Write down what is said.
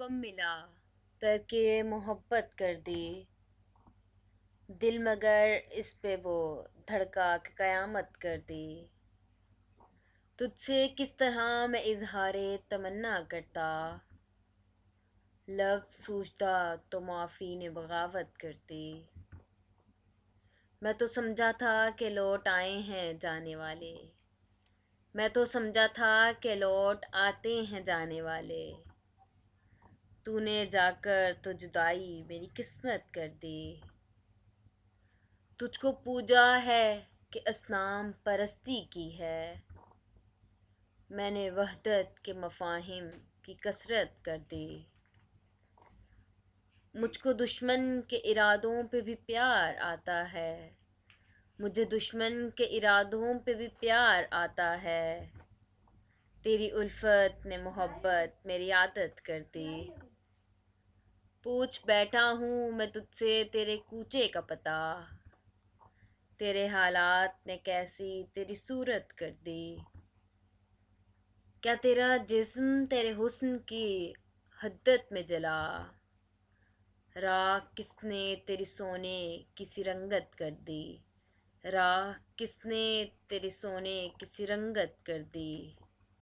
حکم ملا ترک محبت کر دی، دل مگر اس پہ وہ دھڑکا کہ قیامت کر دی۔ تجھ سے کس طرح میں اظہار تمنا کرتا، لفظ سوچتا تو معافی نے بغاوت کرتی۔ میں تو سمجھا تھا کہ لوٹ آئے ہیں جانے والے، میں تو سمجھا تھا کہ لوٹ آتے ہیں جانے والے، تو نے جا کر تو جدائی میری قسمت کر دی۔ تجھ کو پوجا ہے کہ اصنام پرستی کی ہے، میں نے وحدت کے مفاہیم کی کثرت کر دی۔ مجھ کو دشمن کے ارادوں پہ بھی پیار آتا ہے، مجھے دشمن کے ارادوں پہ بھی پیار آتا ہے، تیری الفت نے محبت میری عادت کر دی۔ پوچھ بیٹھا ہوں میں تجھ سے تیرے کوچے کا پتہ، تیرے حالات نے کیسی تیری صورت کر دی۔ کیا تیرا جسم تیرے حسن کی حدت میں جلا، راہ کس نے تیری سونے کی سی رنگت کر دی، راہ کس نے تیری سونے کی سی رنگت کر دی۔